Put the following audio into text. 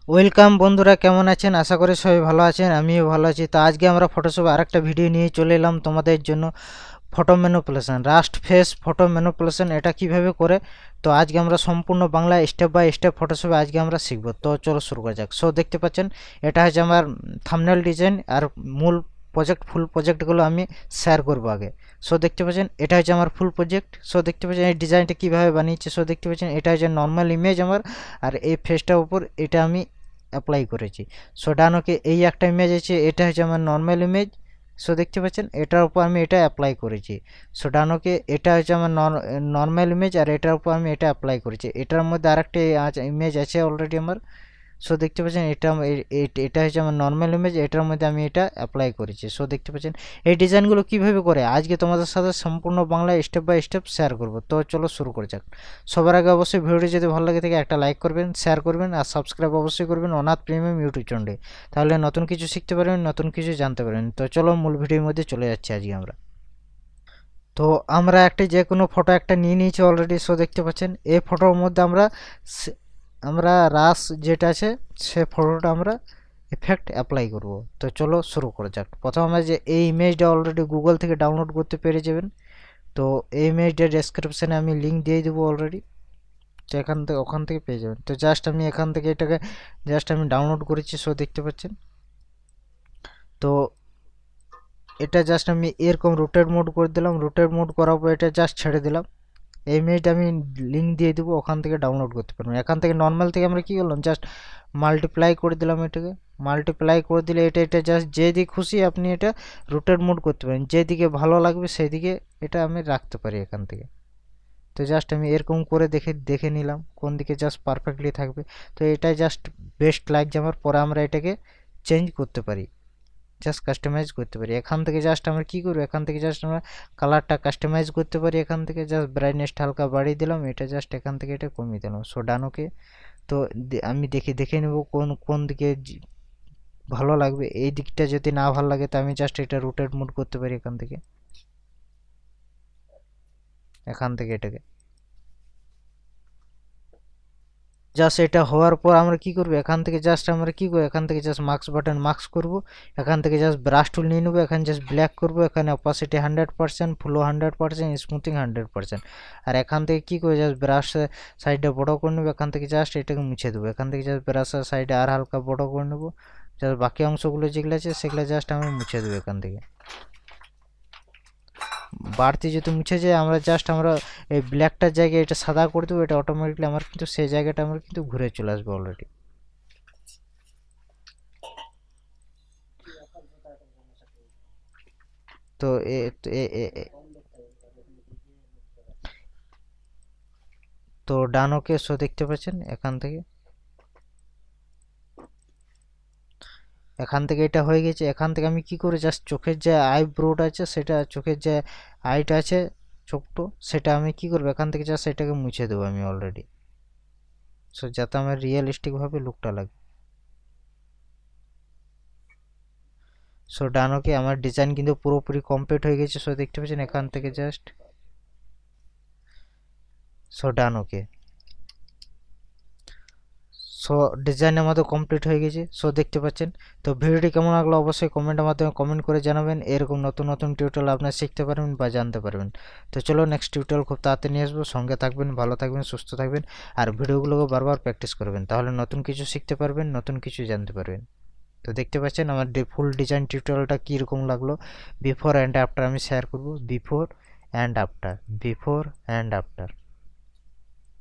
Welcome বন্ধুরা, কেমন আছেন? আশা করি সবাই ভালো আছেন, আমিও ভালো আছি। তো আজকে আমরা ফটোশপে আরেকটা ভিডিও নিয়ে চলে এলাম তোমাদের জন্য। Photo manipulation, rust face photo manipulation এটা কিভাবে করে, তো আজকে আমরা সম্পূর্ণ বাংলা স্টেপ বাই স্টেপ ফটোশপে আজকে আমরা শিখব। তো চলো শুরু করা যাক। সো দেখতে পাচ্ছেন এটা হচ্ছে আমার থাম্বনেল ডিজাইন, আর মূল প্রজেক্ট ফুল প্রজেক্টগুলো আমি শেয়ার করব আগে। সো দেখতে পাচ্ছেন এটা হচ্ছে আমার ফুল প্রজেক্ট। সো দেখতে পাচ্ছেন এই ডিজাইনটা কীভাবে বানিয়েছে। সো দেখতে পাচ্ছেন এটা হচ্ছে নর্মাল ইমেজ আমার, আর এই ফেসটার উপর এটা আমি অ্যাপ্লাই করেছি। সো ডানোকে এই একটা ইমেজ আছে, এটা হচ্ছে আমার নর্মাল ইমেজ। সো দেখতে পাচ্ছেন এটার উপর আমি এটা অ্যাপ্লাই করেছি। সো ডানোকে এটা হচ্ছে আমার নর্মাল ইমেজ, আর এটার উপর আমি এটা অ্যাপ্লাই করেছি। এটার মধ্যে আরেকটা ইমেজ আছে অলরেডি আমার। সো দেখতে পাচ্ছেন এটা হচ্ছে আমার নর্মাল ইমেজ, এটার মধ্যে আমি এটা অ্যাপ্লাই করেছি। সো দেখতে পাচ্ছেন এই ডিজাইনগুলো কীভাবে করে আজকে তোমাদের সাথে সম্পূর্ণ বাংলায় স্টেপ বাই স্টেপ শেয়ার করব। তো চলো শুরু করে যাক। সবার আগে অবশ্যই ভিডিওটি যদি ভালো লাগে থাকে একটা লাইক করবেন, শেয়ার করবেন, আর সাবস্ক্রাইব অবশ্যই করবেন অনাথ প্রিমিয়াম ইউটিউব চ্যানেলে। তাহলে নতুন কিছু শিখতে পারবেন, নতুন কিছু জানতে পারবেন। তো চলো মূল ভিডিওর মধ্যে চলে যাচ্ছি আজকে আমরা। তো আমরা একটা যে কোনো ফটো একটা নিয়ে নিয়েছি অলরেডি। সো দেখতে পাচ্ছেন এই ফটোর মধ্যে আমরা রাস যেটা আছে সে ফটোটা আমরা এফেক্ট অ্যাপ্লাই করব। তো চলো শুরু করা যাক। প্রথমে আমরা যে এই ইমেজটা অলরেডি গুগল থেকে ডাউনলোড করতে পেরে যাবেন। তো এই ইমেজটার ডেসক্রিপশানে আমি লিঙ্ক দিয়ে দেবো অলরেডি। তো ওখান থেকে পেয়ে যাবেন। তো জাস্ট আমি এখান থেকে এটাকে আমি ডাউনলোড করেছি। সো দেখতে পাচ্ছেন তো এটা জাস্ট আমি এরকম রোটেট মোড করে দিলাম। রোটেট মোড করার পর এটা জাস্ট ছেড়ে দিলাম। এই ইমেজটা আমি লিঙ্ক দিয়ে দেবো, ওখান থেকে ডাউনলোড করতে পারবেন। এখান থেকে নর্মাল থেকে আমরা কী করলাম, জাস্ট মাল্টিপ্লাই করে দিলাম। এটাকে মাল্টিপ্লাই করে দিলে এটা জাস্ট যেদিকে খুশি আপনি এটা রোটেট মোড করতে পারেন, যেদিকে ভালো লাগবে সেদিকে এটা আমি রাখতে পারি এখান থেকে। তো জাস্ট আমি এরকম করে দেখে নিলাম কোন দিকে জাস্ট পারফেক্টলি থাকবে। তো এটাই জাস্ট বেস্ট লাগছে আমার। পরে আমরা এটাকে চেঞ্জ করতে পারি, জাস্ট কাস্টমাইজ করতে পারি। এখান থেকে জাস্ট আমরা কী করবো, এখান থেকে জাস্ট আমরা কালারটা কাস্টমাইজ করতে পারি। এখান থেকে জাস্ট ব্রাইটনেসটা হালকা বাড়িয়ে দিলাম, এটা জাস্ট এখান থেকে এটা কমিয়ে দিলাম। সো ডানোকে তো আমি দেখে নেব কোন দিকে ভালো লাগবে। এই দিকটা যদি না ভালো লাগে তো আমি জাস্ট এটা রোটেট মোড করতে পারি এখান থেকে এটাকে জাস্ট এটা হওয়ার পর আমরা কি করব, এখান থেকে জাস্ট আমরা কি করব, এখান থেকে জাস্ট মার্কস বাটন মার্কস করব। এখান থেকে জাস্ট ব্রাশ টুল নিয়ে নেবো, এখানে জাস্ট ব্ল্যাক করব। এখানে অপাসিটি 100%, ফ্লো 100%, স্মুথিং 100%। আর এখান থেকে কি করে জাস্ট ব্রাশ সাইডটা বড় করে নেবো। এখান থেকে জাস্ট এটাকে মুছে দেবো। এখান থেকে জাস্ট ব্রাশের সাইডে আর হালকা বড় করে নেবো। জাস্ট বাকি অংশগুলো যেগুলো আছে সেগুলো জাস্ট আমি মুছে দেবো এখান থেকে। বাড়তি যদি মুছে যায় আমরা এই ব্ল্যাকটার জায়গায় এটা সাদা করে দেবো। এটা অটোমেটিকলি আমার কিন্তু সেই জায়গাটা আমার কিন্তু ঘুরে চলে আসবে অলরেডি। তো তো ডানোকে শো দেখতে পাচ্ছেন এখান থেকে এটা হয়ে গেছে। এখান থেকে আমি কি করে জাস্ট চোখের যে আইব্রোটা আছে, সেটা চোখের যে আইটা আছে ছোট্ট, সেটা আমি কি করবো, এখান থেকে জাস্ট এটাকে মুছে দেবো আমি অলরেডি। সো যাতে আমার রিয়েলিস্টিকভাবে লুকটা লাগে। সো ডানোকে আমার ডিজাইন কিন্তু পুরোপুরি কমপ্লিট হয়ে গেছে। সো দেখতে পাচ্ছেন এখান থেকে জাস্ট ডানোকে সো ডিজাইন আমাদের কমপ্লিট হয়ে গেছে। সো দেখতে পাচ্ছেন। তো ভিডিওটি কেমন লাগলো অবশ্যই কমেন্টের মাধ্যমে কমেন্ট করে জানাবেন। এরকম নতুন নতুন টিউটোরিয়াল আপনারা শিখতে পারবেন বা জানতে পারবেন। তো চলো নেক্সট টিউটোরিয়াল খুব তাড়াতাড়ি নিয়ে আসবো। সঙ্গে থাকবেন, ভালো থাকবেন, সুস্থ থাকবেন, আর ভিডিওগুলোকে বারবার প্র্যাকটিস করবেন। তাহলে নতুন কিছু শিখতে পারবেন, নতুন কিছু জানতে পারবেন। তো দেখতে পাচ্ছেন আমার ফুল ডিজাইন টিউটোরিয়ালটা কীরকম লাগলো। বিফোর অ্যান্ড আফটার আমি শেয়ার করব। Before and after.